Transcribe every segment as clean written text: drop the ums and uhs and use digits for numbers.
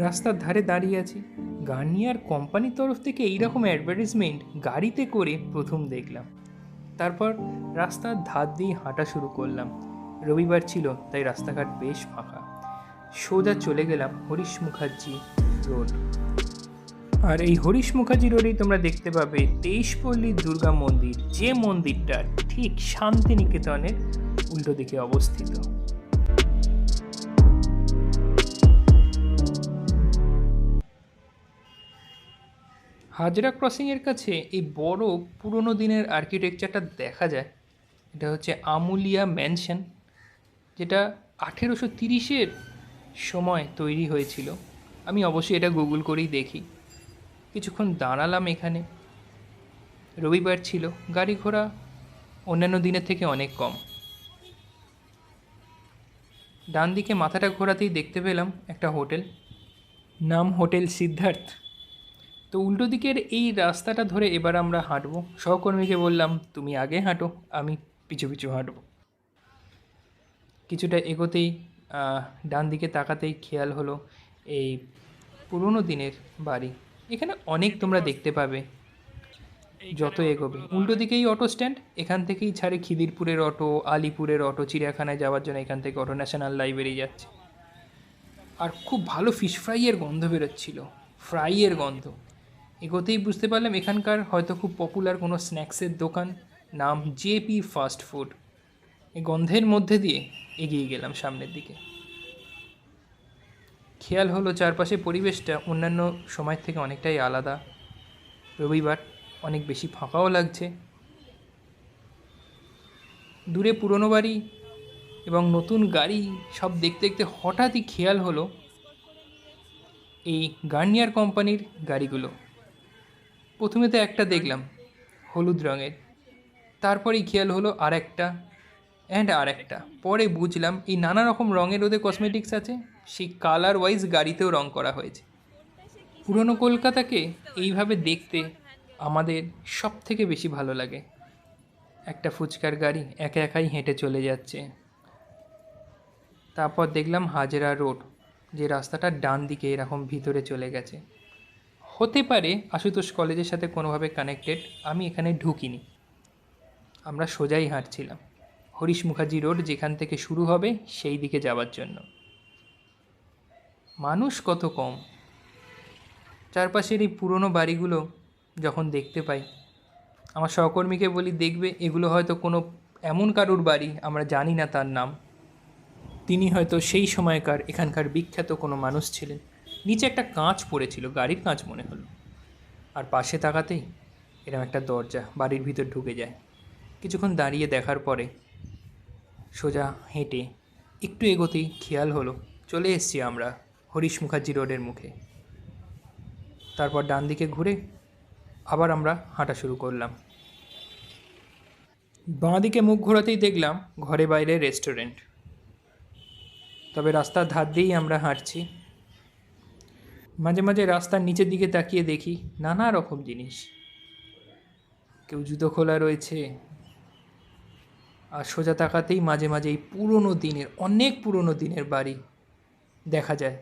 রাস্তার ধারে দাঁড়িয়ে আছি, গার্নিয়ার কোম্পানির তরফ থেকে এইরকম অ্যাডভার্টাইজমেন্ট গাড়িতে করে প্রথম দেখলাম। তারপর রাস্তার ধার দিয়ে হাঁটা শুরু করলাম। রবিবার ছিল তাই রাস্তাঘাট বেশ ফাঁকা। সোজা চলে গেলাম হরিশ মুখার্জি রোড। আর এই হরিশ মুখার্জি রোডেই তোমরা দেখতে পাবে তেইশপল্লী দুর্গা মন্দির, যে মন্দিরটা ঠিক শান্তিনিকেতনের উল্টো দিকে অবস্থিত। হাজরা ক্রসিংয়ের কাছে এই বড় পুরনো দিনের আর্কিটেকচারটা দেখা যায়। এটা হচ্ছে আমুলিয়া ম্যানশন, যেটা 1830-এর সময় তৈরি হয়েছিল। আমি অবশ্যই এটা গুগল করেই দেখি। কিছুক্ষণ দাঁড়ালাম এখানে। রবিবার ছিল, গাড়ি ঘোড়া অন্যান্য দিনের থেকে অনেক কম। ডান দিকে মাথাটা ঘোরাতেই দেখতে পেলাম একটা হোটেল, নাম হোটেল সিদ্ধার্থ। তো উল্টো দিকের এই রাস্তাটা ধরে এবার আমরা হাঁটবো। সহকর্মীকে বললাম, তুমি আগে হাঁটো, আমি পিছু পিছু হাঁটবো। কিছুটা এগোতেই ডান দিকে তাকাতেই খেয়াল হলো এই পুরনো দিনের বাড়ি। এখানে অনেক তোমরা দেখতে পাবে যত এগোবে। উল্টো দিকেই অটো স্ট্যান্ড, এখান থেকেই ছাড়ে খিদিরপুরের অটো, আলিপুরের অটো, চিড়িয়াখানায় যাওয়ার জন্য এখান থেকে অটো, ন্যাশনাল লাইব্রেরি যাচ্ছে। আর খুব ভালো ফিশ ফ্রাইয়ের গন্ধ বেরোচ্ছিল, ফ্রাইয়ের গন্ধ। এগোতেই বুঝতে পারলাম এখানকার হয়তো খুব পপুলার কোনো স্ন্যাক্সের দোকান, নাম জেপি ফাস্ট ফুড। এই গন্ধের মধ্যে দিয়ে এগিয়ে গেলাম সামনের দিকে। খেয়াল হলো চারপাশে পরিবেশটা অন্যান্য সময় থেকে অনেকটাই আলাদা। রবিবার, অনেক বেশি ফাঁকাও লাগছে। দূরে পুরনো বাড়ি এবং নতুন গাড়ি সব দেখতে দেখতে হঠাৎই খেয়াল হলো এই গার্নিয়ার কোম্পানির গাড়িগুলো। প্রথমে তো একটা দেখলাম হলুদ রঙের, তারপরেই খেয়াল হলো আর একটা আর একটা। পরে বুঝলাম এই নানা রকম রঙের ওদের কসমেটিক্স আছে, সেই কালার ওয়াইজ গাড়িতেও রং করা হয়েছে। পুরনো কলকাতাকে এইভাবে দেখতে আমাদের সব থেকে বেশি ভালো লাগে। একটা ফুচকার গাড়ি একা একাই হেঁটে চলে যাচ্ছে। তারপর দেখলাম হাজরা রোড, যে রাস্তাটা ডান দিকে এরকম ভিতরে চলে গেছে। হতে পারে আশুতোষ কলেজের সাথে কোনোভাবে কানেক্টেড, আমি এখানে ঢুকিনি। আমরা সোজাই হাঁটছিলাম হরিশ মুখার্জি রোড, যেখান থেকে শুরু হবে সেই দিকে যাওয়ার জন্য। মানুষ কত কম। চারপাশের এই পুরনো বাড়িগুলো যখন দেখতে পাই, আমার সহকর্মীকে বলি, দেখবে এগুলো হয়তো কোনো এমন কারুর বাড়ি, আমরা জানি না তার নাম। তিনি হয়তো সেই সময়কার এখানকার বিখ্যাত কোনো মানুষ ছিলেন। নিচে একটা কাঁচ পড়েছিল, গাড়ির কাঁচ মনে হলো। আর পাশে তাকাতেই এরকম একটা দরজা বাড়ির ভিতর ঢুকে যায়। কিছুক্ষণ দাঁড়িয়ে দেখার পরে সোজা হেঁটে একটু এগোতেই খেয়াল হলো চলে এসেছি আমরা হরিশ মুখার্জি রোডের মুখে। তারপর ডান দিকে ঘুরে আবার আমরা হাঁটা শুরু করলাম। বাঁ দিকে মুখ ঘোরাতেই দেখলাম ঘরে বাইরে রেস্টুরেন্ট। তবে রাস্তার ধার দিয়েই আমরা হাঁটছি। মাঝে মাঝে রাস্তার নিচের দিকে তাকিয়ে দেখি নানা রকম জিনিস। কেউ জুতো খোলা রয়েছে। আর সোজা তাকাতেই মাঝে মাঝে এই পুরনো দিনের, অনেক পুরনো দিনের বাড়ি দেখা যায়,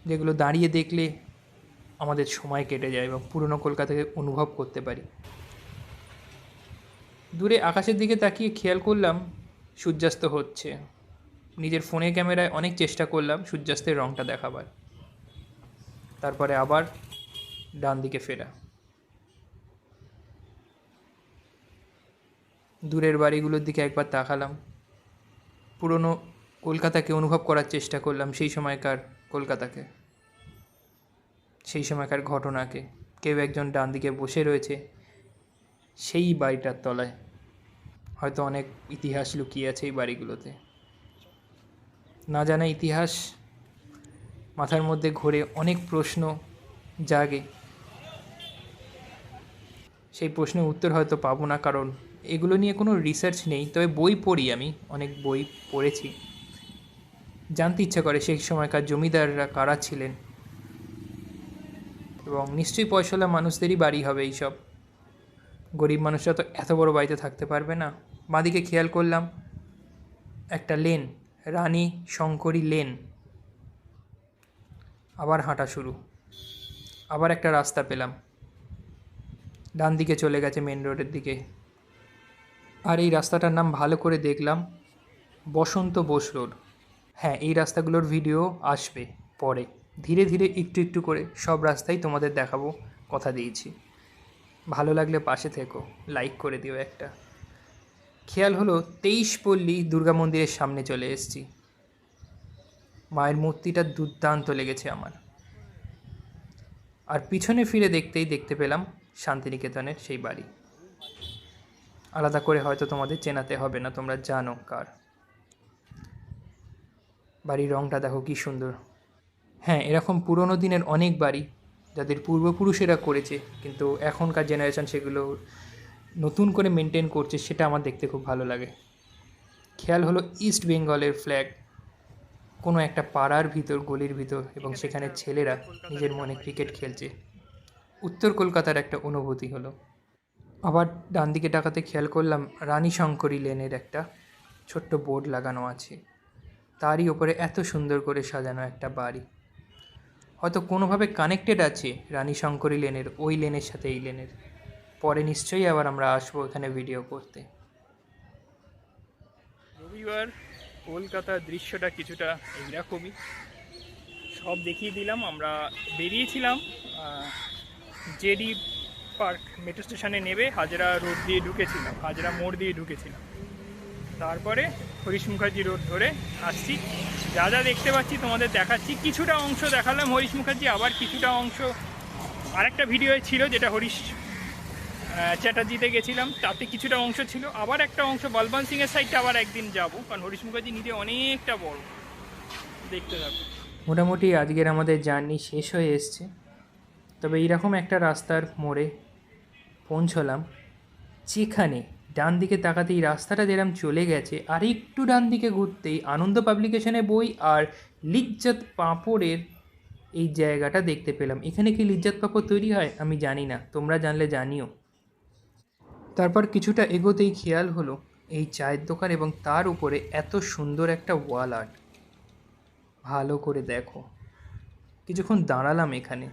যেগুলো দাঁড়িয়ে দেখলে আমাদের সময় কেটে যায় এবং পুরনো কলকাতাকে অনুভব করতে পারি। দূরে আকাশের দিকে তাকিয়ে খেয়াল করলাম সূর্যাস্ত হচ্ছে। নিজের ফোনের ক্যামেরায় অনেক চেষ্টা করলাম সূর্যাস্তের রঙটা দেখাবার। তারপরে আবার ডান দিকে ফেরা। দূরের বাড়িগুলোর দিকে একবার তাকালাম, পুরনো কলকাতাকে অনুভব করার চেষ্টা করলাম, সেই সময়কার কলকাতাকে, সেই সময়কার ঘটনাকে। কেউ একজন ডান দিকে বসে রয়েছে সেই বাড়িটার তলায়। হয়তো অনেক ইতিহাস লুকিয়ে আছে এই বাড়িগুলোতে। না জানা ইতিহাস মাথার মধ্যে ঘোরে, অনেক প্রশ্ন জাগে। সেই প্রশ্নের উত্তর হয়তো পাবো না, কারণ এগুলো নিয়ে কোনো রিসার্চ নেই। তবে বই পড়ি, আমি অনেক বই পড়েছি। জানতে ইচ্ছা করে সেই সময়কার জমিদাররা কারা ছিলেন, এবং নিশ্চয়ই পয়সাওয়ালা মানুষদেরই বাড়ি হবে এইসব। গরিব মানুষরা তো এত বড় বাড়িতে থাকতে পারবে না। বাঁদিকে খেয়াল করলাম একটা লেন, রানী শঙ্করী লেন। আবার হাঁটা শুরু। আবার একটা রাস্তা পেলাম, ডান দিকে চলে গেছে মেন রোডের দিকে। আর এই রাস্তাটার নাম ভালো করে দেখলাম, বসন্ত বোস রোড। হ্যাঁ, এই রাস্তাগুলোর ভিডিও আসবে পরে, ধীরে ধীরে একটু একটু করে সব রাস্তাই তোমাদের দেখাবো, কথা দিয়েছি। ভালো লাগলে পাশে থেকো, লাইক করে দিও একটা। খেয়াল হলো 23 পল্লী দুর্গা মন্দিরের সামনে চলে এসেছি। মায়ের মূর্তিটা দুর্দান্ত লেগেছে আমার। আর পিছনে ফিরে দেখতেই দেখতে পেলাম শান্তিনিকেতনের সেই বাড়ি। আলাদা করে হয়তো তোমাদের চেনাতে হবে না, তোমরা জানো কার। বাড়ির রঙটা দেখো কী সুন্দর। হ্যাঁ, এরকম পুরনো দিনের অনেক বাড়ি যাদের পূর্বপুরুষেরা করেছে, কিন্তু এখনকার জেনারেশন সেগুলো নতুন করে মেনটেন করছে, সেটা আমার দেখতে খুব ভালো লাগে। খেয়াল হলো ইস্ট বেঙ্গলের ফ্ল্যাগ কোনো একটা পাড়ার ভিতর, গলির ভিতর, এবং সেখানে ছেলেরা নিজের মনে ক্রিকেট খেলছে। উত্তর কলকাতার একটা অনুভূতি হলো। আবার ডান দিকে তাকাতে খেয়াল করলাম রানী শঙ্করী লেনের একটা ছোট্ট বোর্ড লাগানো আছে, তারই ওপরে এত সুন্দর করে সাজানো একটা বাড়ি। হয়তো কোনোভাবে কানেক্টেড আছে রানী শঙ্করী লেনের ওই লেনের সাথে এই লেনের। পরে নিশ্চয়ই আবার আমরা আসবো এখানে ভিডিও করতে। রবিবার কলকাতার দৃশ্যটা কিছুটা এইরকমই, সব দেখিয়ে দিলাম। আমরা বেরিয়েছিলাম জেডি পার্ক মেট্রো স্টেশনে নেবে হাজরা রোড দিয়ে ঢুকেছিলাম, হাজরা মোড় দিয়ে ঢুকেছিলাম। তারপরে হরিশ মুখার্জি রোড ধরে আসছি। যা যা দেখতে পাচ্ছি তোমাদের দেখাচ্ছি। কিছুটা অংশ দেখালাম হরিশ মুখার্জি, আবার কিছুটা অংশ আরেকটা ভিডিও ছিল যেটা হরিশ চ্যাটার্জিতে গেছিলাম, তাতে কিছুটা অংশ ছিল। আবার একটা অংশ বলবন্ত সিংয়ের সাইডটা আবার একদিন যাবো, কারণ হরিশ মুখার্জি নিজে অনেকটা বড়। দেখতে থাকো। মোটামুটি আজকের আমাদের জার্নি শেষ হয়ে এসছে। তবে এইরকম একটা রাস্তার মোড়ে পৌঁছলাম যেখানে ডান দিকে তাকাতেই রাস্তাটা যেরকম চলে গেছে, আর একটু ডান দিকে ঘুরতেই আনন্দ পাবলিকেশনের বই আর লিজ্জত পাঁপড়ের এই জায়গাটা দেখতে পেলাম। এখানে কি লিজ্জত পাঁপড় তৈরি হয় আমি জানি না, তোমরা জানলে জানিও। তারপর কিছুটা এগোতেই খেয়াল হলো এই চায়ের দোকান এবং তার উপরে এত সুন্দর একটা ওয়াল আর্ট। ভালো করে দেখো। কিছুক্ষণ দাঁড়ালাম এখানে,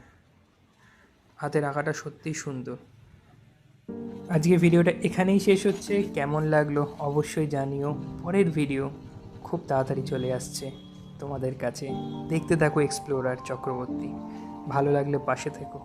হাতের আঁকাটা সত্যিই সুন্দর। আজকে ভিডিওটা এখানেই শেষ হচ্ছে। কেমন লাগলো অবশ্যই জানিও। পরের ভিডিও খুব তাড়াতাড়ি চলে আসছে তোমাদের কাছে। দেখতে থাকো এক্সপ্লোরার চক্রবর্তী। ভালো লাগলে পাশে থেকো।